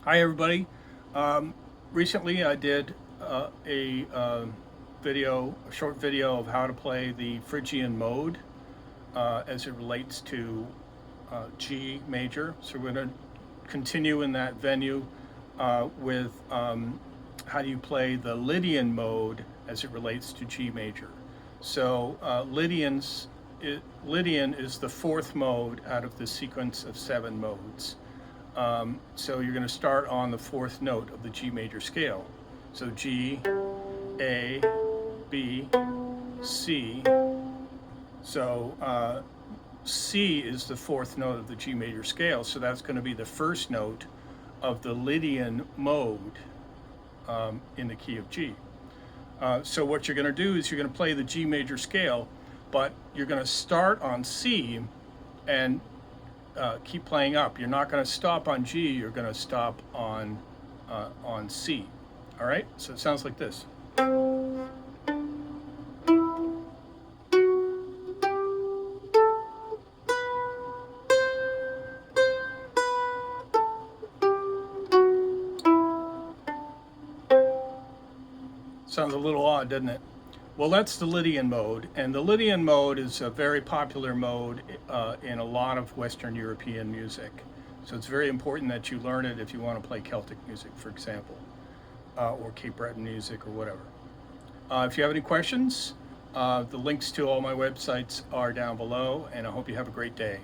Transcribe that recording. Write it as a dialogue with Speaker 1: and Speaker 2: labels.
Speaker 1: Hi everybody. Recently I did a short video of how to play the Phrygian mode as it relates to G major. So we're going to continue in that venue with how do you play the Lydian mode as it relates to G major. So Lydian is the fourth mode out of the sequence of 7 modes. So you're going to start on the fourth note of the G major scale. So G, A, B, C. So C is the fourth note of the G major scale. So that's going to be the first note of the Lydian mode in the key of G. So what you're going to do is you're going to play the G major scale, but you're going to start on C and keep playing up. You're not going to stop on G, you're going to stop on C. All right, so it sounds like this. Sounds a little odd, doesn't it? Well, that's the Lydian mode, and the Lydian mode is a very popular mode in a lot of Western European music. So it's very important that you learn it if you want to play Celtic music, for example, or Cape Breton music or whatever. If you have any questions, the links to all my websites are down below, and I hope you have a great day.